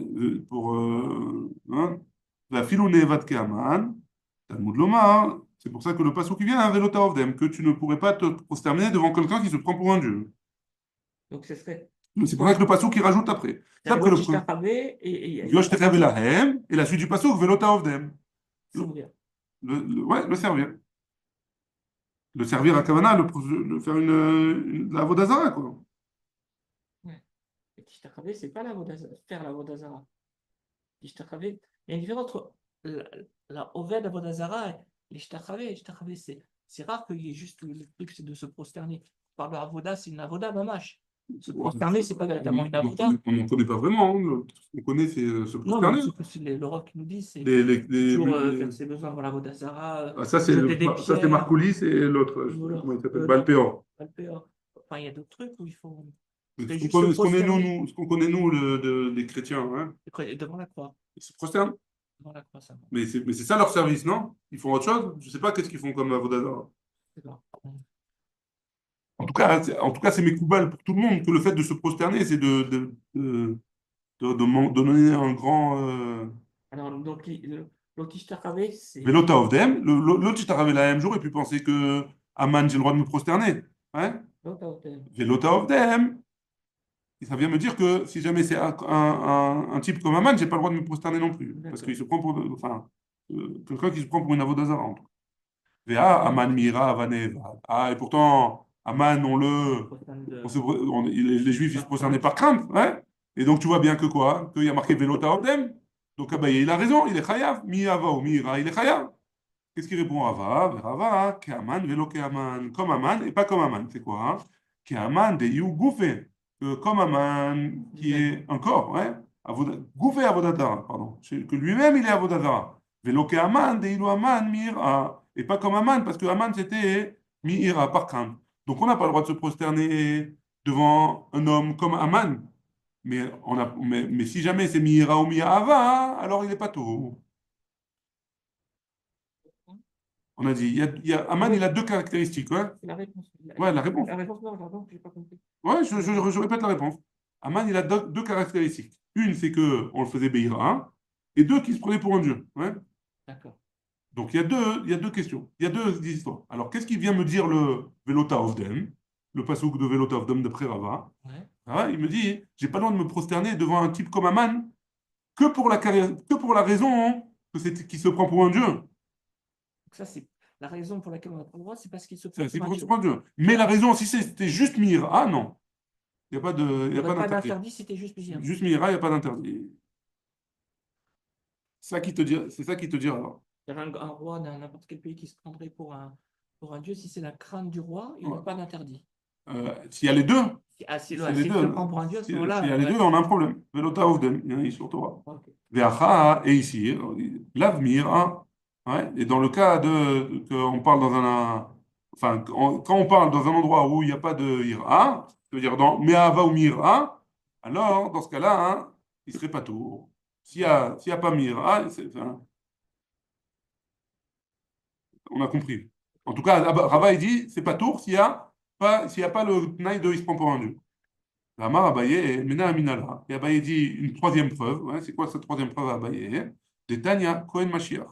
la filoune evat keaman. Talmud Lomar. C'est pour ça que le passouk qui vient, Velota Ovdem, que tu ne pourrais pas te prosterner devant quelqu'un qui se prend pour un dieu. Donc, ce serait. C'est pour ça que le passouk qui rajoute après. C'est après le Yosh Techav Lahem. Et la suite du passouk, Velota Ovdem. Ouais, le servir. Le servir à Kavana, faire la Vodazara, quoi. Ouais. Et Tishtachaveh, c'est pas faire la Vodazara. Tishtachaveh, il y a une différence entre la Oved à Vodazara et l'Ishtachaveh. L'Ishtachaveh, c'est rare qu'il y ait juste le truc, c'est de se prosterner. Par le Avoda, c'est une Avoda mamash. Se prosterner, c'est pas véritablement une Avoda. On n'en connaît pas vraiment. Hein. Ce qu'on connaît, c'est se prosterner. Non, c'est l'Europe qui nous dit, c'est toujours faire ses besoins dans la Vodazara. Ah, ça, c'est Marcoulis et l'autre, je sais pas comment il s'appelle, Balpéor. Enfin, il y a d'autres trucs où il faut. Ce qu'on connaît, nous, des chrétiens. Hein. Devant la croix. Ils se prosternent. Devant la croix, ça. Mais c'est ça leur service, non? Ils font autre chose? Je ne sais pas qu'est-ce qu'ils font comme Avodazara. En tout cas, c'est Mekoubal pour tout le monde que le fait de se prosterner, c'est de donner un grand. Alors, donc, l'Otishtakave, c'est. Velota Ovdem, l'Otishtakave la même jour, et puis penser que Aman, j'ai le droit de me prosterner. Hein? Velota Ovdem. Et ça vient me dire que si jamais c'est un type comme Aman, j'ai pas le droit de me prosterner non plus. Parce qu'il se prend pour. Enfin, quelqu'un qui se prend pour une avodazara, en tout cas. Vea, Aman Mira, Avaneva. Ah, et pourtant, Aman, les Juifs, ils se prosternaient par crainte, ouais. Et donc, tu vois bien que quoi? Qu'il y a marqué Velota Odem. Donc, Abaye, il a raison, il est chayav. Mi Ava ou Mi Ira, il est chayav. Qu'est-ce qu'il répond Rava? Rava, Keaman, Velo Keaman. Comme Aman et pas comme Aman. C'est quoi? Hein? Keaman, de You Goufé. Comme Aman, qui est un corps, ouais. Goufé Avodadara, pardon. Que lui-même, il est Avodadara. Velo Keaman, de Ilu Aman, Mira. Et pas comme Aman, parce que Aman, c'était Mira, par crainte. Donc, on n'a pas le droit de se prosterner devant un homme comme Aman. Mais si jamais c'est Mira ou Mira, alors il n'est pas tout. On a dit, Aman, il a deux caractéristiques. Ouais, C'est la réponse. ouais la réponse. La réponse, non, pardon, j'ai pas compris. Ouais, je répète la réponse. Aman, il a deux caractéristiques. Une, c'est qu'on le faisait Beira, et deux, qu'il se prenait pour un dieu. Ouais. D'accord. Donc, il y a deux questions, il y a deux histoires. Alors, qu'est-ce qu'il vient me dire le Velota Ovdem, le pasouk de Velota Ovdem d'après Rava? Ouais. Ah, il me dit, j'ai pas le droit de me prosterner devant un type comme Aman que pour la raison qu'il se prend pour un dieu. Donc ça, c'est la raison pour laquelle on n'a pas le droit, c'est parce qu'il se prend C'est pour un pour se dieu. prendre un dieu. Mais la raison, si c'était juste Mira, non. Il n'y a pas Il n'y aurait pas d'interdit. d'interdit si c'était juste plusieurs. Juste Mira, il n'y a pas d'interdit. C'est ça qui te dit alors. Il y avait un roi dans n'importe quel pays qui se prendrait pour un dieu. Si c'est la crainte du roi, il n'y aurait Ouais. pas d'interdit. S'il y a les deux, S'il s'il y a les se deux, prend pour un dieu, à ce s'il y moment-là, a les ouais. deux, on a un problème. Velota Ovden, il y a ici sur Torah. Ok. Veacha, et ici, l'avenir, hein, ouais. Et dans le cas qu'on parle enfin, quand on parle dans un endroit où il n'y a pas de ira, c'est-à-dire dans Me'ava ou Mira, alors dans ce cas-là, hein, il serait pas tout. S'il y a pas Mira, enfin, on a compris. En tout cas, Rava, il dit, c'est pas tour s'il y a pas le Tnaï de il se prend pour un dieu. Amar Abaye, Mena Aminala. Et Abaye dit une troisième preuve. Ouais, c'est quoi cette troisième preuve à Abaye? Des Tanya, Kohen Mashiach.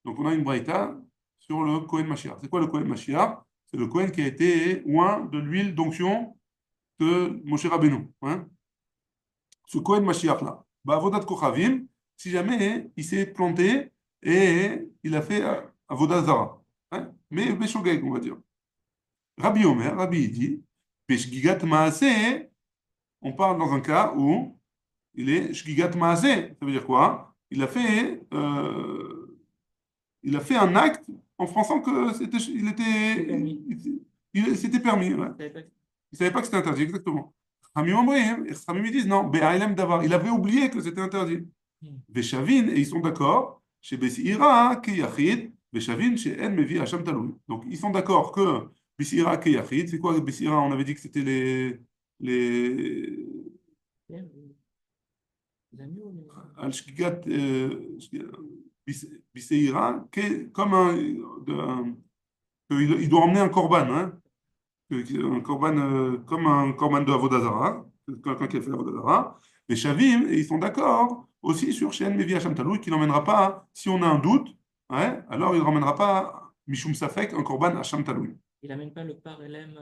Donc on a une braïta sur le Kohen Mashiach. C'est quoi le Kohen Mashiach? C'est le Kohen qui a été oint de l'huile d'onction de Moshe Rabbeinu. Hein. Ce Kohen Mashiach-là, Avodat Kochavim, si jamais il s'est planté et il a fait Avodat Zara. Hein. Mais Beshogeg, on va dire. Rabbi dit, Beshgigat Maaseh, on parle dans un cas où il est Shgigat Maaseh. Ça veut dire quoi? Il a fait un acte en pensant que c'était permis. Ouais. Il ne savait pas que c'était interdit, exactement. Ramim disent non, Be'ailem Davar. Il avait oublié que c'était interdit. Veshavin, et ils sont d'accord, chez Besira, Keyachid, Veshavin, chez En Mevi Hacham Taloui. Donc ils sont d'accord que Besira, Keyachid, c'est quoi Besira? On avait dit que c'était les Al-Shkigat, Biseira, comme il doit emmener un korban, hein, un korban comme un korban de Avodazara, quelqu'un qui a fait Avodazara, les Shavim, et ils sont d'accord aussi sur Shen Mevi Hacham Taloui, qu'il n'emmènera pas, si on a un doute, ouais, alors il ne ramènera pas Mishum Safek, un korban Hacham Taloui. Il n'amène pas le parélème.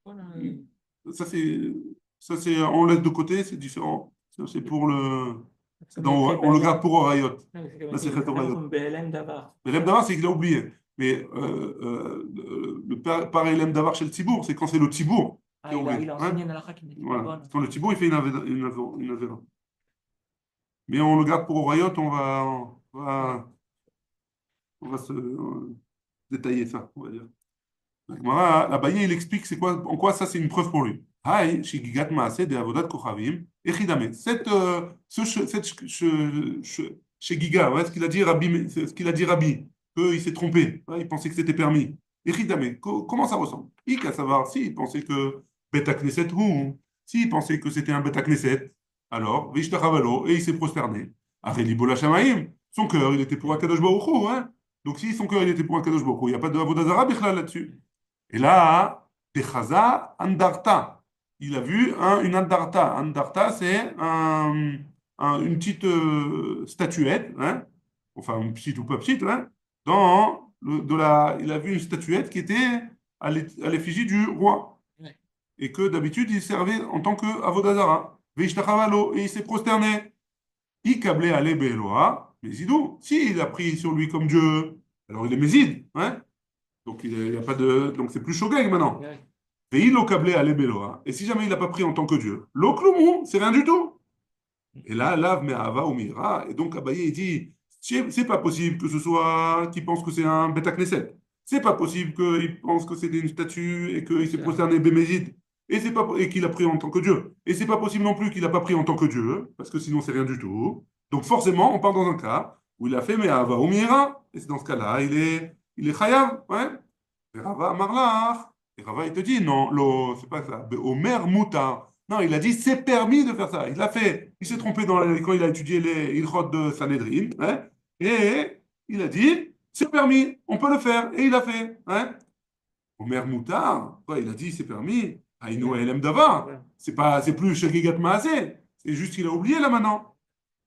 Voilà. Ça, on laisse de côté, c'est différent. Ça, c'est pour le. On le garde pour Orayot. Là, c'est Orayot. BLM Davar. L'Elem Davar, c'est qu'il a oublié. Mais le parallèle Davar chez le Tibour, c'est quand c'est le Tibour qui a oublié. Il a enseigné une halakha qui n'était pas Voilà. bonne. Quand le Tibour, il fait une avéra. Mais on le garde pour Orayot, on va se détailler ça, on va dire. Abaye, il explique en quoi ça c'est une preuve pour lui. Hay, shigigat maaseh de avodat kochavim, echidame. Chez Giga, ouais, ce qu'il a dit Rabbi, qu'il s'est trompé, ouais, il pensait que c'était permis. Echidame, comment ça ressemble? Il qu'à savoir s'il pensait que Beta Knesset ou s'il pensait que c'était un Beta Knesset, alors, Vishtachavalo, et il s'est prosterné. Areli Bola Shamaim, son cœur, il était pour Akadosh Baruch Hu, hein. Donc si son cœur, il était pour Akadosh Baruch Hu, il n'y a pas de Avodazara Bichlal là-dessus. Et là, Techaza Andarta. Il a vu une Andarta. Andarta, c'est une petite statuette, hein, enfin, petite ou pas petite, hein, il a vu une statuette qui était à l'effigie du roi. Ouais. Et que d'habitude, il servait en tant que Avodazara. Veishtachavalo, et il s'est prosterné. I kablé ale be'eloa. Mésidou. Si il a pris sur lui comme Dieu, alors il est Méside. Hein? Donc il y a pas de. Donc c'est plus Shogeg maintenant. Ouais. Et il câblé à l'Ebeloa. Et si jamais il n'a pas pris en tant que Dieu, l'Okloumou, c'est rien du tout. Et là, lave mais Ava ou Mira. Et donc Abaye il dit, c'est pas possible que ce soit qui pense que c'est un Beta Knesset. C'est pas possible qu'il pense que c'est une statue et qu'il s'est C'est ça. prosterné Bémézid. Et c'est pas et qu'il a pris en tant que Dieu. Et c'est pas possible non plus qu'il n'a pas pris en tant que Dieu, parce que sinon c'est rien du tout. Donc forcément, on part dans un cas où il a fait mais Ava ou Mira. Et c'est dans ce cas-là, il est Chayav. Ouais. Et Rava Marlach. Et Rava, il te dit, non, c'est pas ça. Omer Moutar. Non, il a dit, c'est permis de faire ça. Il l'a fait. Il s'est trompé quand il a étudié les Ilchot de Sanhedrin. Hein, et il a dit, c'est permis, on peut le faire. Et il l'a fait. Hein. Omer Moutar, quoi, il a dit, c'est permis. Aïnou Elem Davar. Voilà. C'est plus Shegigat Maaseh. C'est juste qu'il a oublié là maintenant.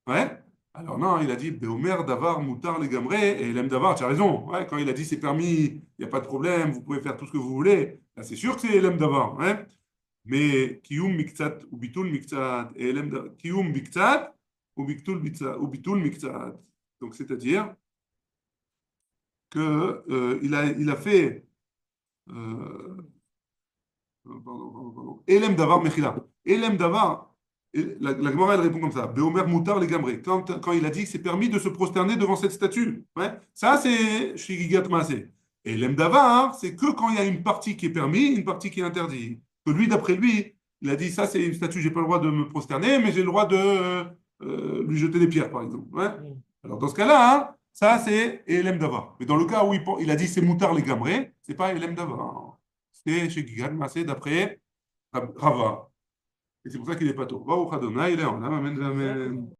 Ouais. Alors non, il a dit Beomer Davar Moutar les Gamré et Elem Davar, tu as raison. Ouais, quand il a dit c'est permis, il n'y a pas de problème, vous pouvez faire tout ce que vous voulez. Là, c'est sûr que c'est Elem Davar. Ouais. Mais Kiyum Miktsat ou Bitul Miktsat et Elem Davar. Kiyum Miktsat ou Bitul Miktsat. Donc c'est-à-dire que il a fait pardon. Elem Davar Mechila. Elem Davar. La Gemara, elle répond comme ça. Beomer Moutar les Gamré. Quand il a dit que c'est permis de se prosterner devant cette statue. Ouais. Ça, c'est Shigigat Maaseh. Elem Davar, c'est que quand il y a une partie qui est permis, une partie qui est interdite. Que lui, d'après lui, il a dit ça, c'est une statue, j'ai pas le droit de me prosterner, mais j'ai le droit de lui jeter des pierres, par exemple. Ouais. Mm. Alors, dans ce cas-là, hein, ça, c'est Elem Davar. Mais dans le cas où il a dit c'est Moutar les Gamré, c'est pas Elem Davar. C'est chez Gigan Massé d'après Rava. Et c'est pour ça qu'il est pas tôt. Baruch Adonai, il est en Amen, Exactement. amen.